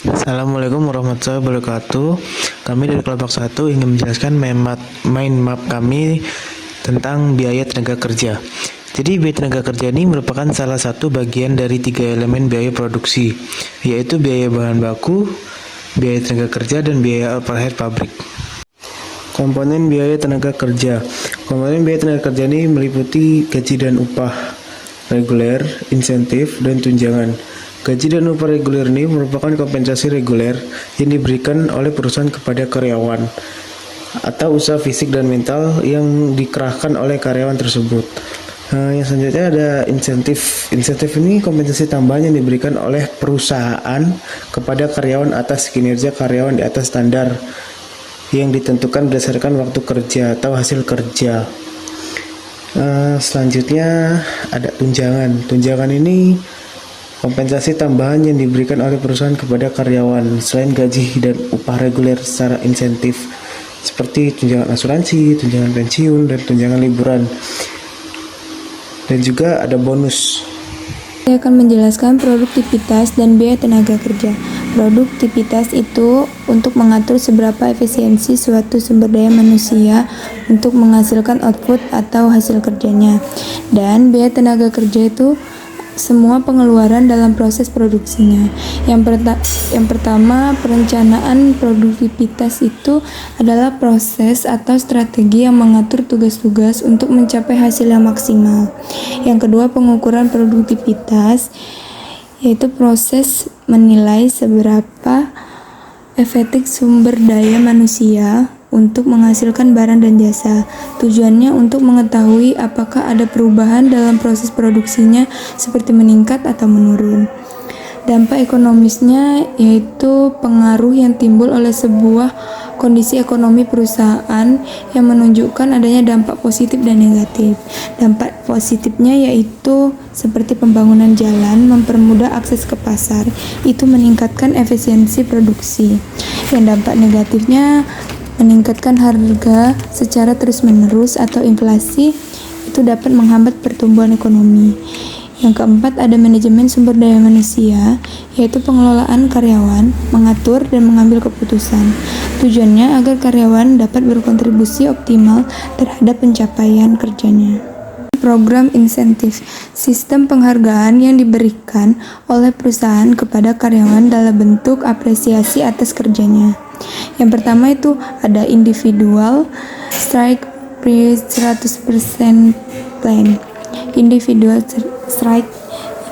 Assalamualaikum warahmatullahi wabarakatuh. Kami dari kelompok 1 ingin menjelaskan mind map kami tentang biaya tenaga kerja. Jadi biaya tenaga kerja ini merupakan salah satu bagian dari 3 elemen biaya produksi, yaitu biaya bahan baku, biaya tenaga kerja, dan biaya overhead pabrik. Komponen biaya tenaga kerja. Komponen biaya tenaga kerja ini meliputi gaji dan upah reguler, insentif, dan tunjangan. Gaji dan upah reguler ini merupakan kompensasi reguler yang diberikan oleh perusahaan kepada karyawan atau usaha fisik dan mental yang dikerahkan oleh karyawan tersebut. Yang selanjutnya ada insentif. Insentif ini kompensasi tambahan yang diberikan oleh perusahaan kepada karyawan atas kinerja karyawan di atas standar yang ditentukan berdasarkan waktu kerja atau hasil kerja. Selanjutnya ada tunjangan. Tunjangan ini kompensasi tambahan yang diberikan oleh perusahaan kepada karyawan selain gaji dan upah reguler secara insentif, seperti tunjangan asuransi, tunjangan pensiun, dan tunjangan liburan. Dan juga ada bonus. Saya akan menjelaskan produktivitas dan biaya tenaga kerja. Produktivitas itu untuk mengatur seberapa efisiensi suatu sumber daya manusia untuk menghasilkan output atau hasil kerjanya. Dan biaya tenaga kerja itu semua pengeluaran dalam proses produksinya. Yang pertama, perencanaan produktivitas itu adalah proses atau strategi yang mengatur tugas-tugas untuk mencapai hasil yang maksimal. Yang kedua, pengukuran produktivitas, yaitu proses menilai seberapa efektif sumber daya manusia untuk menghasilkan barang dan jasa. Tujuannya untuk mengetahui apakah ada perubahan dalam proses produksinya seperti meningkat atau menurun. Dampak ekonomisnya yaitu pengaruh yang timbul oleh sebuah kondisi ekonomi perusahaan yang menunjukkan adanya dampak positif dan negatif. Dampak positifnya yaitu seperti pembangunan jalan, mempermudah akses ke pasar, itu meningkatkan efisiensi produksi. Yang dampak negatifnya meningkatkan harga secara terus-menerus atau inflasi, itu dapat menghambat pertumbuhan ekonomi. Yang keempat ada manajemen sumber daya manusia, yaitu pengelolaan karyawan, mengatur dan mengambil keputusan. Tujuannya agar karyawan dapat berkontribusi optimal terhadap pencapaian kerjanya. Program insentif, sistem penghargaan yang diberikan oleh perusahaan kepada karyawan dalam bentuk apresiasi atas kerjanya. Yang pertama itu ada individual strike price 100% plan. Individual strike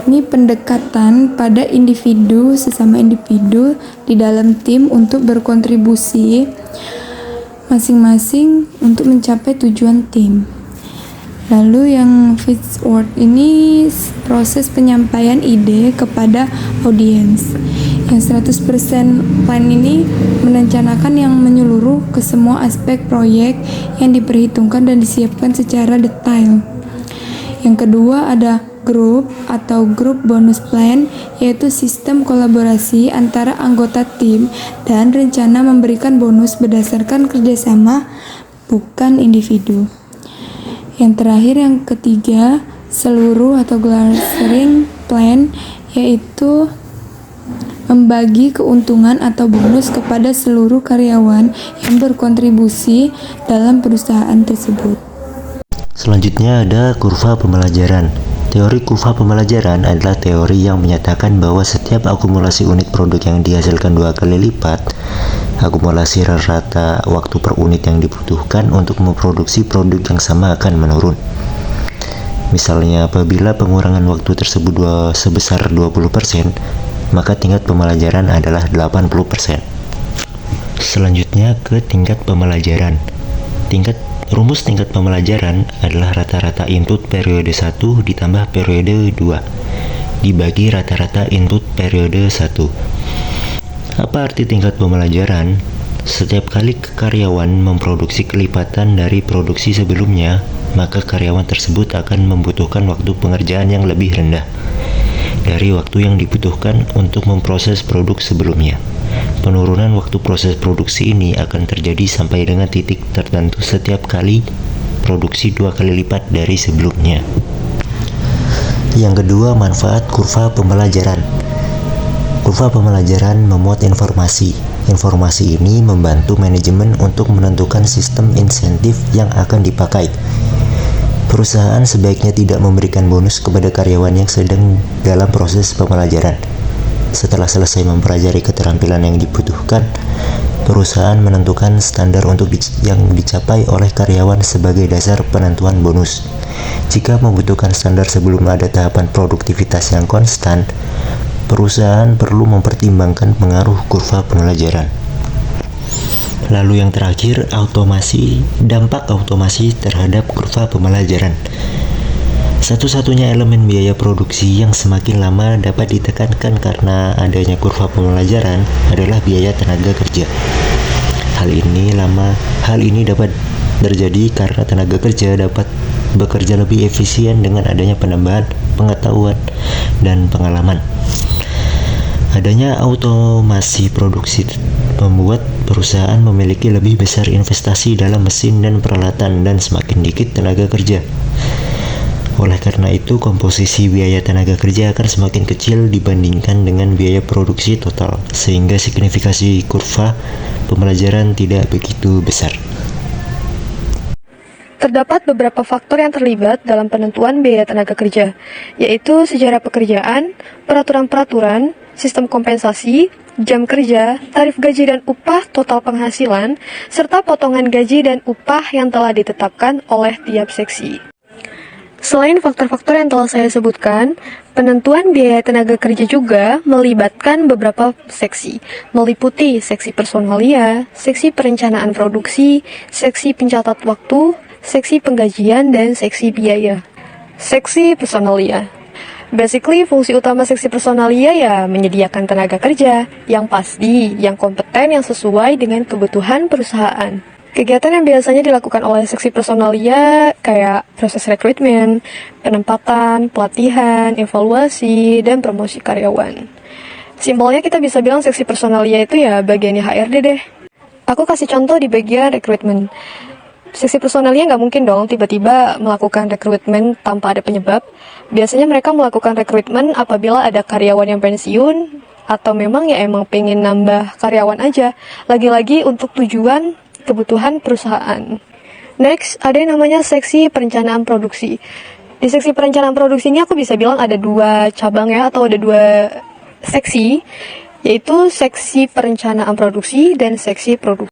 ini pendekatan pada individu sesama individu di dalam tim untuk berkontribusi masing-masing untuk mencapai tujuan tim. Lalu yang Fitzward ini proses penyampaian ide kepada audiens. Yang 100% plan ini merencanakan yang menyeluruh ke semua aspek proyek yang diperhitungkan dan disiapkan secara detail. Yang kedua ada grup atau group bonus plan, yaitu sistem kolaborasi antara anggota tim dan rencana memberikan bonus berdasarkan kerjasama, bukan individu. Yang terakhir yang ketiga, seluruh atau glaring plan, yaitu membagi keuntungan atau bonus kepada seluruh karyawan yang berkontribusi dalam perusahaan tersebut. Selanjutnya ada kurva pembelajaran. Teori kurva pembelajaran adalah teori yang menyatakan bahwa setiap akumulasi unit produk yang dihasilkan 2 kali lipat akumulasi rata waktu per unit yang dibutuhkan untuk memproduksi produk yang sama akan menurun. Misalnya, apabila pengurangan waktu tersebut sebesar 20%, maka tingkat pembelajaran adalah 80%. Selanjutnya ke tingkat pembelajaran. Rumus tingkat pembelajaran adalah rata-rata input periode 1 ditambah periode 2 dibagi rata-rata input periode 1. Apa arti tingkat pembelajaran? Setiap kali karyawan memproduksi kelipatan dari produksi sebelumnya, maka karyawan tersebut akan membutuhkan waktu pengerjaan yang lebih rendah. dari waktu yang dibutuhkan untuk memproses produk sebelumnya. Penurunan waktu proses produksi ini akan terjadi sampai dengan titik tertentu setiap kali produksi 2 kali lipat dari sebelumnya. Yang kedua, manfaat kurva pembelajaran. Kurva pembelajaran memuat informasi. Informasi ini membantu manajemen untuk menentukan sistem insentif yang akan dipakai. Perusahaan sebaiknya tidak memberikan bonus kepada karyawan yang sedang dalam proses pembelajaran. Setelah selesai mempelajari keterampilan yang dibutuhkan, perusahaan menentukan standar yang dicapai oleh karyawan sebagai dasar penentuan bonus. Jika membutuhkan standar sebelum ada tahapan produktivitas yang konstan, perusahaan perlu mempertimbangkan pengaruh kurva pembelajaran. Lalu yang terakhir, automasi. Dampak automasi terhadap kurva pembelajaran. Satu-satunya elemen biaya produksi yang semakin lama dapat ditekankan karena adanya kurva pembelajaran adalah biaya tenaga kerja. Hal ini dapat terjadi karena tenaga kerja dapat bekerja lebih efisien dengan adanya penambahan pengetahuan dan pengalaman. Adanya automasi produksi membuat perusahaan memiliki lebih besar investasi dalam mesin dan peralatan dan semakin dikit tenaga kerja. Oleh karena itu, komposisi biaya tenaga kerja akan semakin kecil dibandingkan dengan biaya produksi total, sehingga signifikasi kurva pembelajaran tidak begitu besar. Terdapat beberapa faktor yang terlibat dalam penentuan biaya tenaga kerja, yaitu sejarah pekerjaan, peraturan-peraturan, sistem kompensasi, jam kerja, tarif gaji dan upah total penghasilan, serta potongan gaji dan upah yang telah ditetapkan oleh tiap seksi. Selain faktor-faktor yang telah saya sebutkan, penentuan biaya tenaga kerja juga melibatkan beberapa seksi, meliputi seksi personalia, seksi perencanaan produksi, seksi pencatat waktu, seksi penggajian, dan seksi biaya. Seksi personalia. Basically, fungsi utama seksi personalia ya menyediakan tenaga kerja yang pasti, yang kompeten, yang sesuai dengan kebutuhan perusahaan. Kegiatan yang biasanya dilakukan oleh seksi personalia kayak proses rekrutmen, penempatan, pelatihan, evaluasi, dan promosi karyawan. Simpelnya kita bisa bilang seksi personalia itu ya bagiannya HRD deh. Aku kasih contoh di bagian rekrutmen. Seksi personalia nggak mungkin dong tiba-tiba melakukan rekrutmen tanpa ada penyebab. Biasanya mereka melakukan rekrutmen apabila ada karyawan yang pensiun, atau memang ya emang pengen nambah karyawan aja, lagi-lagi untuk tujuan kebutuhan perusahaan. Next, ada yang namanya seksi perencanaan produksi. Di seksi perencanaan produksi ini aku bisa bilang ada 2 cabang ya, atau ada 2 seksi, yaitu seksi perencanaan produksi dan seksi produksi.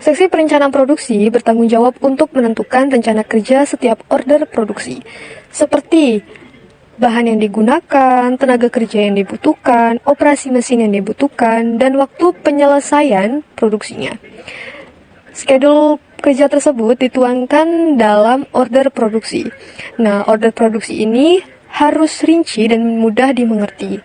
Seksi perencanaan produksi bertanggung jawab untuk menentukan rencana kerja setiap order produksi, seperti bahan yang digunakan, tenaga kerja yang dibutuhkan, operasi mesin yang dibutuhkan, dan waktu penyelesaian produksinya. Schedule kerja tersebut dituangkan dalam order produksi. Nah, order produksi ini harus rinci dan mudah dimengerti,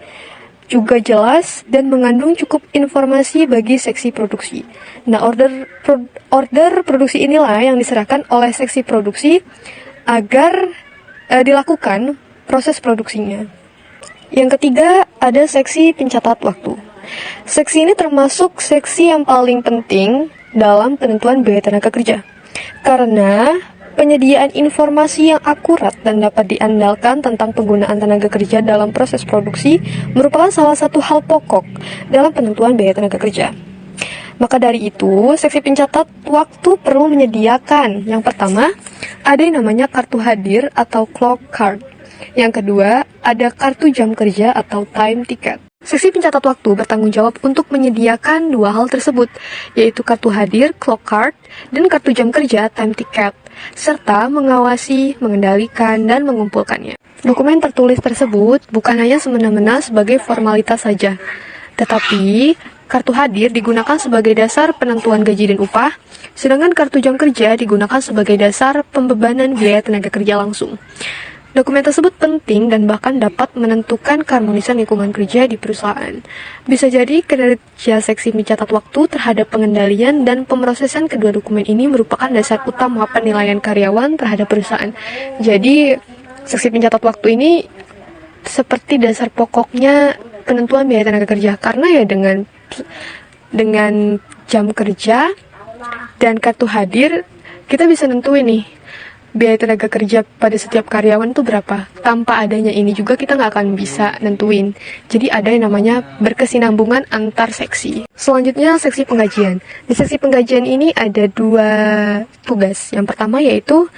juga jelas dan mengandung cukup informasi bagi seksi produksi. Nah, order produksi inilah yang diserahkan oleh seksi produksi agar dilakukan proses produksinya. Yang ketiga, ada seksi pencatat waktu. Seksi ini termasuk seksi yang paling penting dalam penentuan biaya tenaga kerja, karena penyediaan informasi yang akurat dan dapat diandalkan tentang penggunaan tenaga kerja dalam proses produksi merupakan salah satu hal pokok dalam penentuan biaya tenaga kerja. Maka dari itu, seksi pencatat waktu perlu menyediakan, yang pertama, ada yang namanya kartu hadir atau clock card. Yang kedua, ada kartu jam kerja atau time ticket. Seksi pencatat waktu bertanggung jawab untuk menyediakan 2 hal tersebut, yaitu kartu hadir, clock card, dan kartu jam kerja, time ticket, serta mengawasi, mengendalikan, dan mengumpulkannya. Dokumen tertulis tersebut bukan hanya semena-mena sebagai formalitas saja, tetapi kartu hadir digunakan sebagai dasar penentuan gaji dan upah, sedangkan kartu jam kerja digunakan sebagai dasar pembebanan biaya tenaga kerja langsung. Dokumen tersebut penting dan bahkan dapat menentukan keharmonisan lingkungan kerja di perusahaan. Bisa jadi kinerja seksi mencatat waktu terhadap pengendalian dan pemrosesan kedua dokumen ini merupakan dasar utama penilaian karyawan terhadap perusahaan. Jadi, seksi pencatat waktu ini seperti dasar pokoknya penentuan biaya tenaga kerja, karena ya dengan jam kerja dan kartu hadir kita bisa nentuin nih biaya tenaga kerja pada setiap karyawan tuh berapa. Tanpa adanya ini juga kita nggak akan bisa nentuin. Jadi ada yang namanya berkesinambungan antar seksi. Selanjutnya seksi penggajian. Di seksi penggajian ini ada 2 tugas. Yang pertama yaitu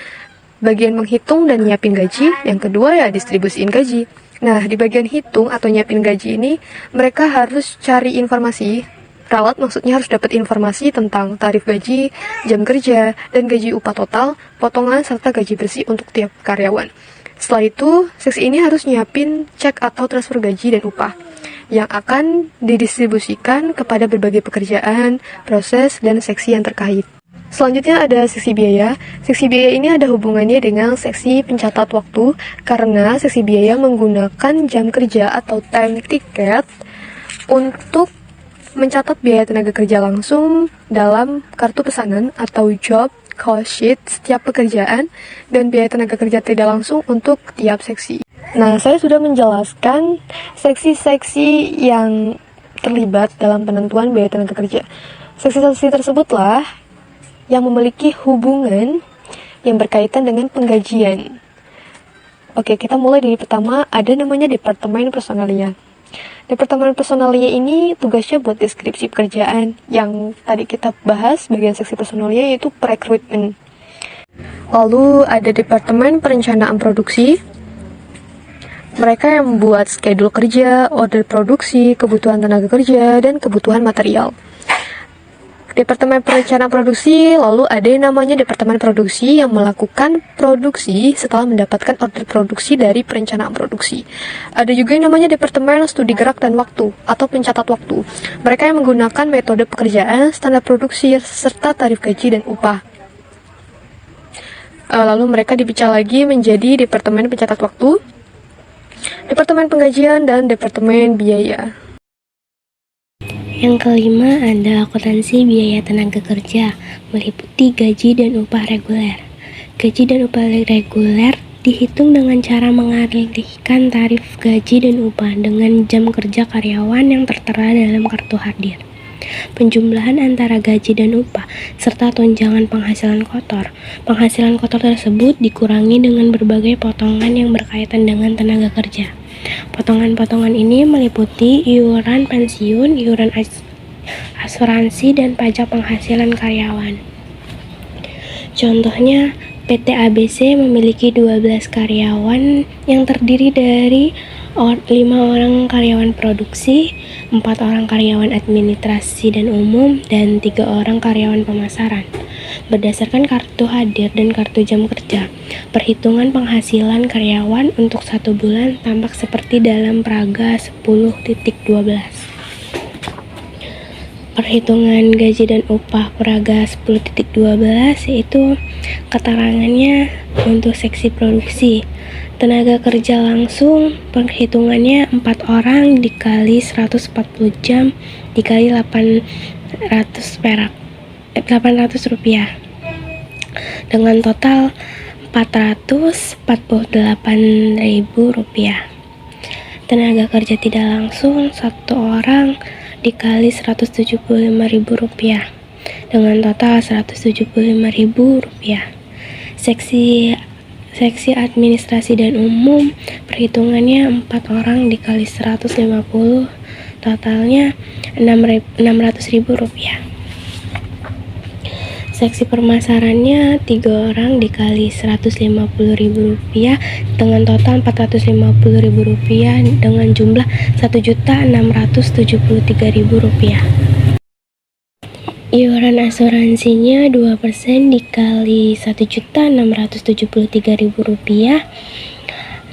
bagian menghitung dan nyiapin gaji. Yang kedua ya distribusiin gaji. Nah, di bagian hitung atau nyiapin gaji ini mereka harus cari informasi. Perawat maksudnya harus dapat informasi tentang tarif gaji, jam kerja, dan gaji upah total, potongan, serta gaji bersih untuk tiap karyawan. Setelah itu, seksi ini harus nyiapin cek atau transfer gaji dan upah yang akan didistribusikan kepada berbagai pekerjaan, proses, dan seksi yang terkait. Selanjutnya ada seksi biaya. Seksi biaya ini ada hubungannya dengan seksi pencatat waktu karena seksi biaya menggunakan jam kerja atau time ticket untuk mencatat biaya tenaga kerja langsung dalam kartu pesanan atau job cost sheet setiap pekerjaan dan biaya tenaga kerja tidak langsung untuk tiap seksi. Nah, saya sudah menjelaskan seksi-seksi yang terlibat dalam penentuan biaya tenaga kerja. Seksi-seksi tersebutlah yang memiliki hubungan yang berkaitan dengan penggajian. Oke, kita mulai dari pertama, ada namanya Departemen Personalia. Departemen Personalia ini tugasnya buat deskripsi pekerjaan. Yang tadi kita bahas bagian seksi personalia yaitu perekrutmen. Lalu ada Departemen Perencanaan Produksi. Mereka yang membuat schedule kerja, order produksi, kebutuhan tenaga kerja, dan kebutuhan material. Departemen Perencanaan Produksi, lalu ada yang namanya Departemen Produksi yang melakukan produksi setelah mendapatkan order produksi dari perencanaan produksi. Ada juga yang namanya Departemen Studi Gerak dan Waktu atau pencatat waktu. Mereka yang menggunakan metode pekerjaan, standar produksi, serta tarif gaji dan upah. Lalu mereka dipecah lagi menjadi Departemen Pencatat Waktu, Departemen Penggajian, dan Departemen Biaya. Yang kelima ada akuntansi biaya tenaga kerja, meliputi gaji dan upah reguler. Gaji dan upah reguler dihitung dengan cara mengalihkan tarif gaji dan upah dengan jam kerja karyawan yang tertera dalam kartu hadir. Penjumlahan antara gaji dan upah serta tunjangan penghasilan kotor. Penghasilan kotor tersebut dikurangi dengan berbagai potongan yang berkaitan dengan tenaga kerja. Potongan-potongan ini meliputi iuran pensiun, iuran asuransi, dan pajak penghasilan karyawan. Contohnya, PT ABC memiliki 12 karyawan yang terdiri dari 5 orang karyawan produksi, 4 orang karyawan administrasi dan umum, dan 3 orang karyawan pemasaran. Berdasarkan kartu hadir dan kartu jam kerja, perhitungan penghasilan karyawan untuk 1 bulan tampak seperti dalam Praga 10.12. Perhitungan gaji dan upah Praga 10.12 yaitu keterangannya untuk seksi produksi. Tenaga kerja langsung perhitungannya 4 orang dikali 140 jam dikali 800 rupiah dengan total 448.000 rupiah. Tenaga kerja tidak langsung 1 orang dikali 175.000 rupiah dengan total 175.000 rupiah. Seksi administrasi dan umum perhitungannya 4 orang dikali 150 totalnya 600.000 rupiah. Seksi permasarannya 3 orang dikali 150.000 rupiah dengan total 450.000 rupiah dengan jumlah 1.673.000 rupiah. Iuran asuransinya 2% dikali 1.673.000 rupiah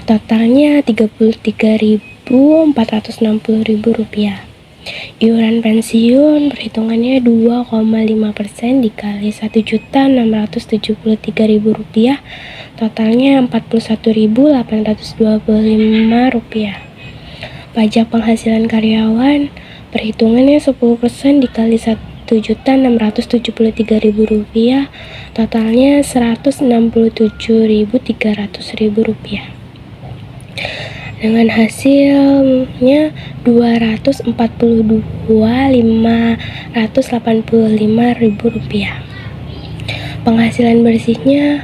totalnya 33.460.000 rupiah. Iuran pensiun perhitungannya 2,5% dikali 1.673.000 rupiah totalnya 41.825 rupiah. Pajak penghasilan karyawan perhitungannya 10% dikali 1.673.000 rupiah totalnya 167.300.000 rupiah. dengan hasilnya Rp242.585.000. Penghasilan bersihnya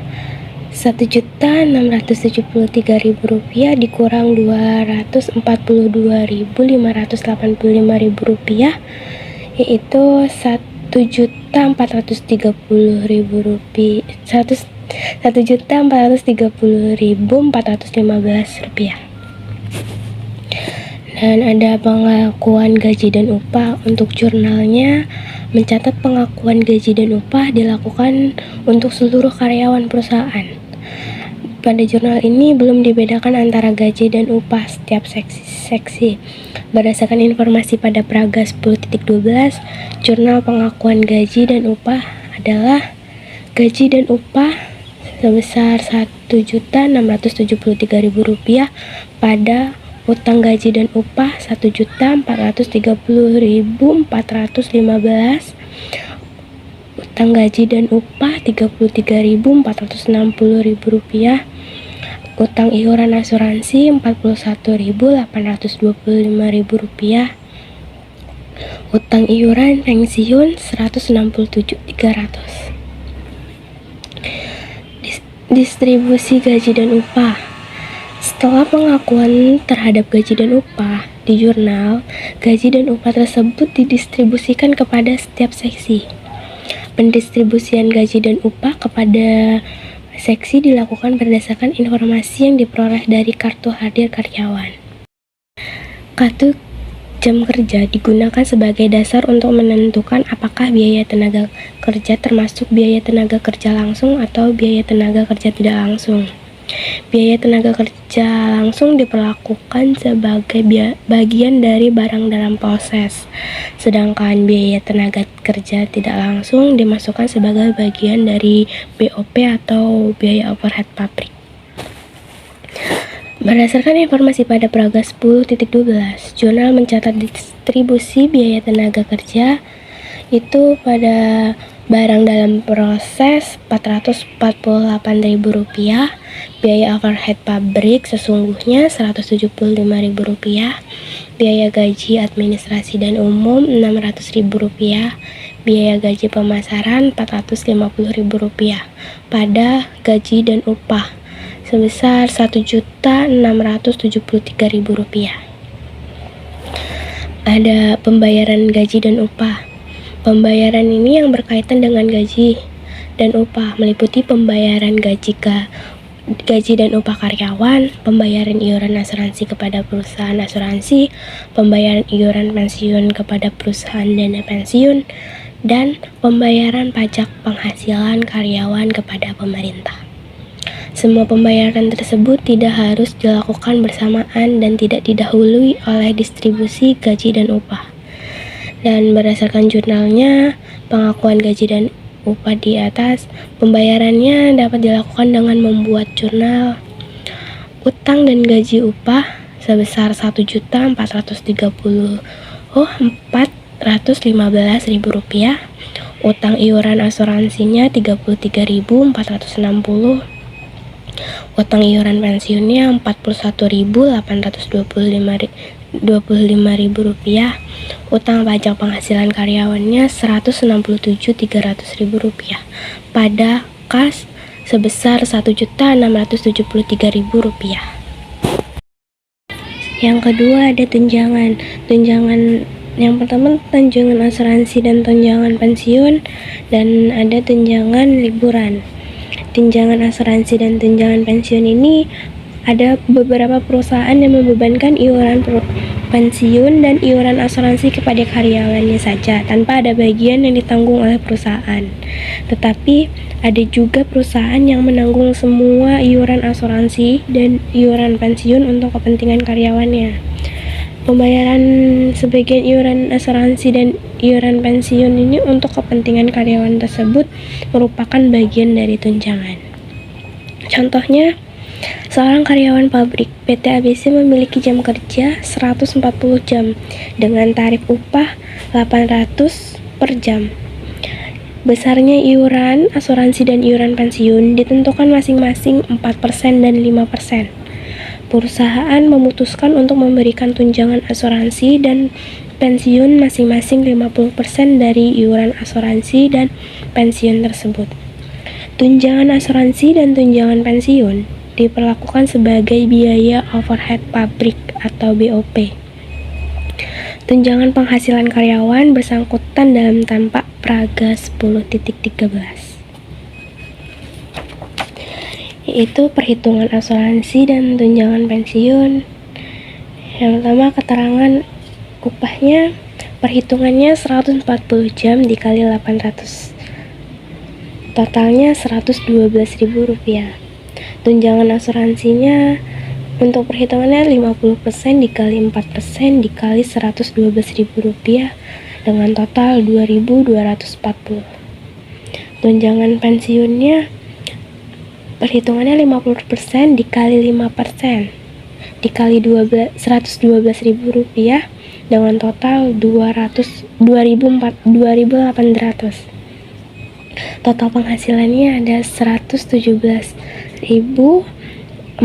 Rp1.673.000 dikurang Rp242.585.000, yaitu Rp1.430.415. Dan ada pengakuan gaji dan upah. Untuk jurnalnya mencatat pengakuan gaji dan upah dilakukan untuk seluruh karyawan perusahaan. Pada jurnal ini belum dibedakan antara gaji dan upah setiap seksi. Berdasarkan informasi pada Praga 10.12, jurnal pengakuan gaji dan upah adalah gaji dan upah sebesar Rp1.673.000 pada utang gaji dan upah Rp1.430.415, utang gaji dan upah Rp33.460.000, utang iuran asuransi Rp41.825.000, utang iuran pensiun Rp167.300. Distribusi gaji dan upah. Setelah pengakuan terhadap gaji dan upah di jurnal, gaji dan upah tersebut didistribusikan kepada setiap seksi. Pendistribusian gaji dan upah kepada seksi dilakukan berdasarkan informasi yang diperoleh dari kartu hadir karyawan. Kartu jam kerja digunakan sebagai dasar untuk menentukan apakah biaya tenaga kerja termasuk biaya tenaga kerja langsung atau biaya tenaga kerja tidak langsung. Biaya tenaga kerja langsung diperlakukan sebagai bagian dari barang dalam proses, sedangkan biaya tenaga kerja tidak langsung dimasukkan sebagai bagian dari BOP atau biaya overhead pabrik. Berdasarkan informasi pada Praga 10.12, jurnal mencatat distribusi biaya tenaga kerja itu pada barang dalam proses Rp448.000, biaya overhead pabrik sesungguhnya Rp175.000, biaya gaji administrasi dan umum Rp600.000, biaya gaji pemasaran Rp450.000 pada gaji dan upah sebesar Rp1.673.000. Ada pembayaran gaji dan upah. Pembayaran ini yang berkaitan dengan gaji dan upah meliputi pembayaran gaji dan upah karyawan, pembayaran iuran asuransi kepada perusahaan asuransi, pembayaran iuran pensiun kepada perusahaan dana pensiun, dan pembayaran pajak penghasilan karyawan kepada pemerintah. Semua pembayaran tersebut tidak harus dilakukan bersamaan dan tidak didahului oleh distribusi gaji dan upah. Dan berdasarkan jurnalnya, pengakuan gaji dan upah di atas, pembayarannya dapat dilakukan dengan membuat jurnal utang dan gaji upah sebesar Rp1.430.415.000, utang iuran asuransinya Rp33.460, utang iuran pensiunnya Rp44.825.000, utang pajak penghasilan karyawannya Rp167.300.000 pada kas sebesar Rp1.673.000. Yang kedua ada tunjangan. Yang pertama tunjangan asuransi dan tunjangan pensiun, dan ada tunjangan liburan. Tunjangan asuransi dan tunjangan pensiun ini ada beberapa perusahaan yang membebankan iuran pensiun dan iuran asuransi kepada karyawannya saja tanpa ada bagian yang ditanggung oleh perusahaan. Tetapi ada juga perusahaan yang menanggung semua iuran asuransi dan iuran pensiun untuk kepentingan karyawannya. Pembayaran sebagian iuran asuransi dan iuran pensiun ini untuk kepentingan karyawan tersebut merupakan bagian dari tunjangan. Contohnya, seorang karyawan pabrik PT ABC memiliki jam kerja 140 jam dengan tarif upah 800 per jam. Besarnya iuran asuransi dan iuran pensiun ditentukan masing-masing 4% dan 5%. Perusahaan memutuskan untuk memberikan tunjangan asuransi dan pensiun masing-masing 50% dari iuran asuransi dan pensiun tersebut. Tunjangan asuransi dan tunjangan pensiun diperlakukan sebagai biaya overhead pabrik atau BOP. Tunjangan penghasilan karyawan bersangkutan dalam tapak Praga 10.13, yaitu perhitungan asuransi dan tunjangan pensiun. Yang pertama, keterangan upahnya, perhitungannya 140 jam dikali 800, totalnya Rp112.000. Tunjangan asuransinya untuk perhitungannya 50% dikali 4% dikali Rp112.000 dengan total Rp2.240. Tunjangan pensiunnya perhitungannya 50% dikali 5% dikali Rp112.000 dengan total Rp2.800. Total penghasilannya ada Rp117.040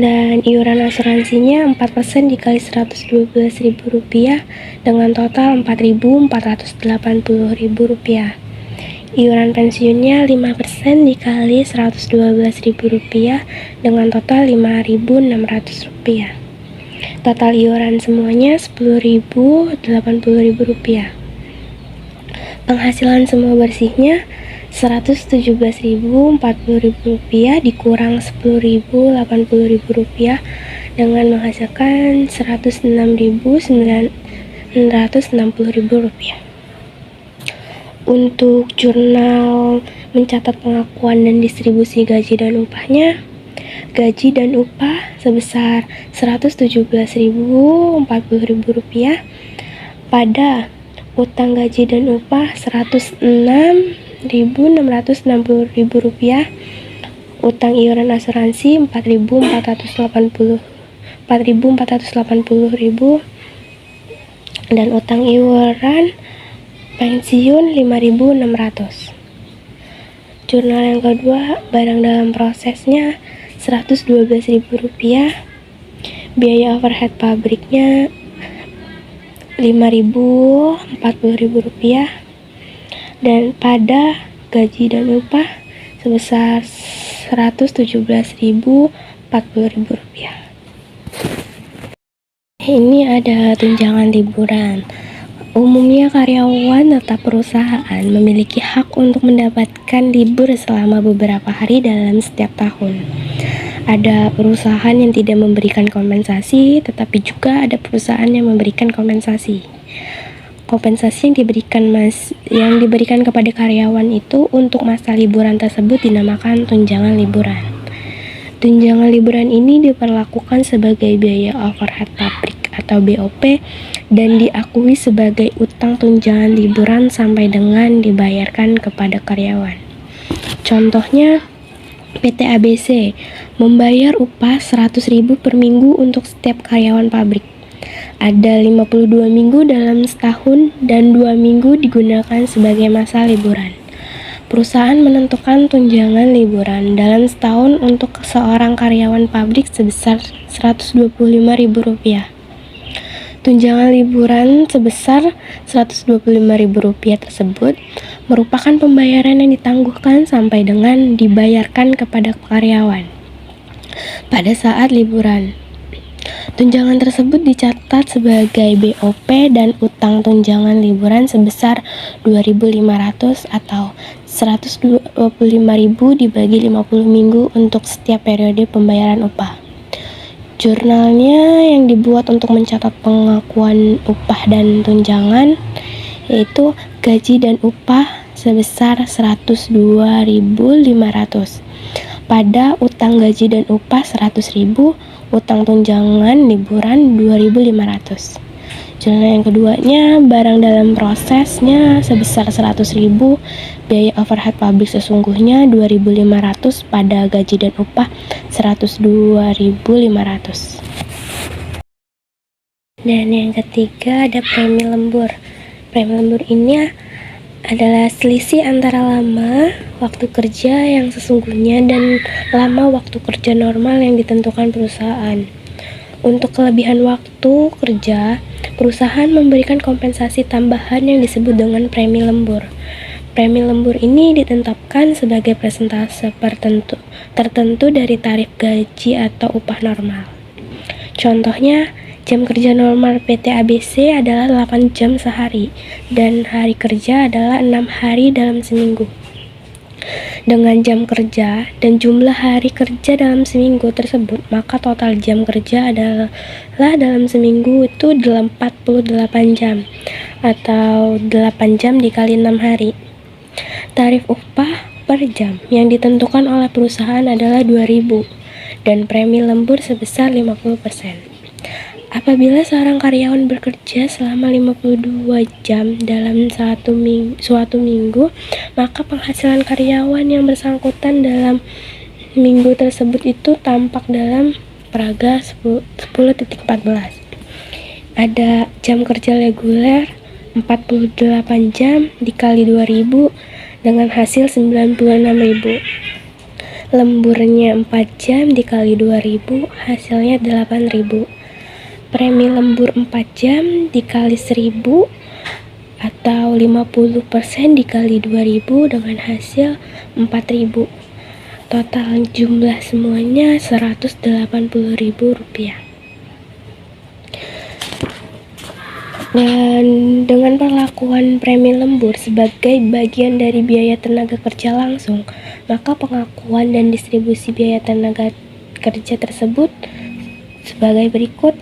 dan iuran asuransinya 4% dikali Rp112.000 dengan total Rp4.480.000. Iuran pensiunnya 5% dikali Rp112.000 dengan total Rp5.600. Total iuran semuanya Rp10.080.000. Penghasilan semua bersihnya Rp117.040 dikurang Rp10.080 dengan menghasilkan Rp106.960. Untuk jurnal mencatat pengakuan dan distribusi gaji dan upahnya, gaji dan upah sebesar Rp117.040 pada utang gaji dan upah Rp106.660, utang iuran asuransi Rp4.480.000 dan utang iuran pensiun Rp5.600. Jurnal yang kedua, barang dalam prosesnya Rp112.000, biaya overhead pabriknya Rp5.040 dan pada gaji dan upah sebesar Rp117.040. Ini ada tunjangan liburan. Umumnya karyawan tetap perusahaan memiliki hak untuk mendapatkan libur selama beberapa hari dalam setiap tahun. Ada perusahaan yang tidak memberikan kompensasi, tetapi juga ada perusahaan yang memberikan kompensasi. Kompensasi yang diberikan kepada karyawan itu untuk masa liburan tersebut dinamakan tunjangan liburan. Tunjangan liburan ini diperlakukan sebagai biaya overhead pabrik atau BOP dan diakui sebagai utang tunjangan liburan sampai dengan dibayarkan kepada karyawan. Contohnya, PT ABC membayar upah 100.000 per minggu untuk setiap karyawan pabrik. Ada 52 minggu dalam setahun dan 2 minggu digunakan sebagai masa liburan. Perusahaan menentukan tunjangan liburan dalam setahun untuk seorang karyawan pabrik sebesar Rp125.000. Tunjangan liburan sebesar Rp125.000 tersebut merupakan pembayaran yang ditangguhkan sampai dengan dibayarkan kepada karyawan pada saat liburan. Tunjangan tersebut dicatat sebagai BOP dan utang tunjangan liburan sebesar Rp2.500 atau Rp125.000 dibagi 50 minggu untuk setiap periode pembayaran upah. Jurnalnya yang dibuat untuk mencatat pengakuan upah dan tunjangan yaitu gaji dan upah sebesar Rp102.500 pada utang gaji dan upah Rp100.000, utang tunjangan liburan Rp2.500. Jurnal yang keduanya, barang dalam prosesnya sebesar Rp100.000, biaya overhead pabrik sesungguhnya Rp2.500 pada gaji dan upah Rp102.500. Dan yang ketiga ada premi lembur. Premi lembur ini adalah selisih antara lama waktu kerja yang sesungguhnya dan lama waktu kerja normal yang ditentukan perusahaan. Untuk kelebihan waktu kerja, perusahaan memberikan kompensasi tambahan yang disebut dengan premi lembur. Premi lembur ini ditetapkan sebagai persentase tertentu dari tarif gaji atau upah normal. Contohnya, jam kerja normal PT ABC adalah 8 jam sehari, dan hari kerja adalah 6 hari dalam seminggu. Dengan jam kerja dan jumlah hari kerja dalam seminggu tersebut, maka total jam kerja adalah dalam seminggu itu 48 jam, atau 8 jam dikali 6 hari. Tarif upah per jam yang ditentukan oleh perusahaan adalah 2.000 dan premi lembur sebesar 50%. Apabila seorang karyawan bekerja selama 52 jam dalam suatu minggu, maka penghasilan karyawan yang bersangkutan dalam minggu tersebut itu tampak dalam paragraf 10.14. Ada jam kerja reguler 48 jam dikali 2.000 dengan hasil 96.000. Lemburnya 4 jam dikali 2.000 hasilnya 8.000. Premi lembur 4 jam dikali 1.000 atau 50% dikali 2.000 dengan hasil 4.000. Total jumlah semuanya Rp180.000. Dan dengan perlakuan premi lembur sebagai bagian dari biaya tenaga kerja langsung, maka pengakuan dan distribusi biaya tenaga kerja tersebut sebagai berikut.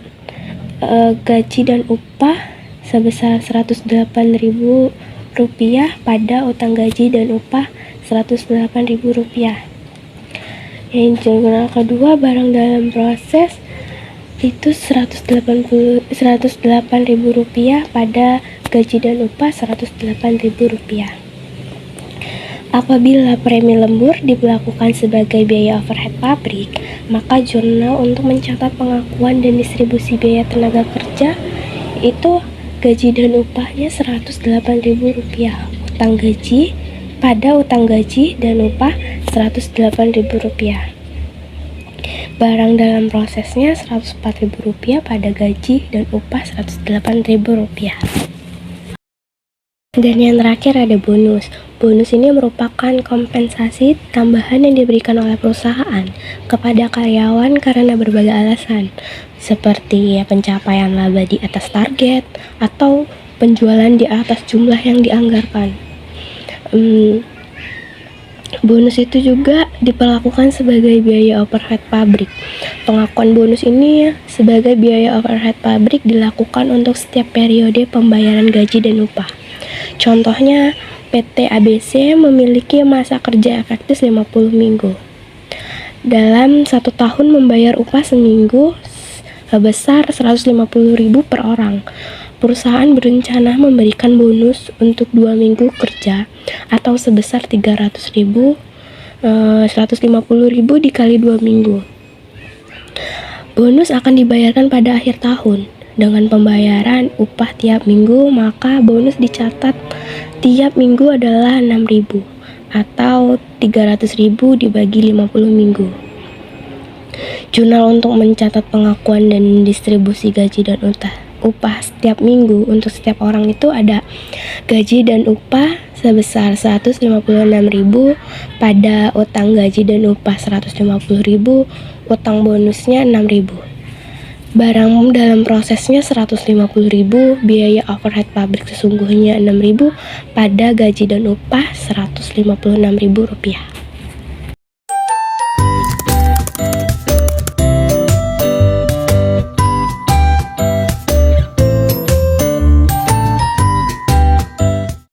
Gaji dan upah sebesar Rp108.000 pada utang gaji dan upah Rp108.000. Yang jurnal kedua, barang dalam proses itu Rp108.000 pada gaji dan upah Rp108.000. Apabila premi lembur diberlakukan sebagai biaya overhead pabrik, maka jurnal untuk mencatat pengakuan dan distribusi biaya tenaga kerja itu gaji dan upahnya Rp108.000, utang gaji pada utang gaji dan upah Rp108.000. Barang dalam prosesnya Rp104.000 pada gaji dan upah Rp108.000. Dan yang terakhir ada bonus. Bonus ini merupakan kompensasi tambahan yang diberikan oleh perusahaan kepada karyawan karena berbagai alasan, seperti pencapaian laba di atas target atau penjualan di atas jumlah yang dianggarkan. Bonus itu juga diperlakukan sebagai biaya overhead pabrik. Pengakuan bonus ini sebagai biaya overhead pabrik dilakukan untuk setiap periode pembayaran gaji dan upah. Contohnya, PT ABC memiliki masa kerja efektif 50 minggu. Dalam 1 tahun membayar upah seminggu sebesar Rp150.000 per orang. Perusahaan berencana memberikan bonus untuk 2 minggu kerja atau sebesar Rp150.000 dikali 2 minggu. Bonus akan dibayarkan pada akhir tahun. Dengan pembayaran upah tiap minggu, maka bonus dicatat tiap minggu adalah Rp6.000 atau Rp300.000 dibagi 50 minggu. Jurnal untuk mencatat pengakuan dan distribusi gaji dan upah setiap minggu untuk setiap orang itu ada gaji dan upah sebesar Rp156.000 pada utang gaji dan upah Rp150.000, utang bonusnya Rp6.000. Barang dalam prosesnya Rp150.000, biaya overhead pabrik sesungguhnya Rp6.000 pada gaji dan upah Rp156.000.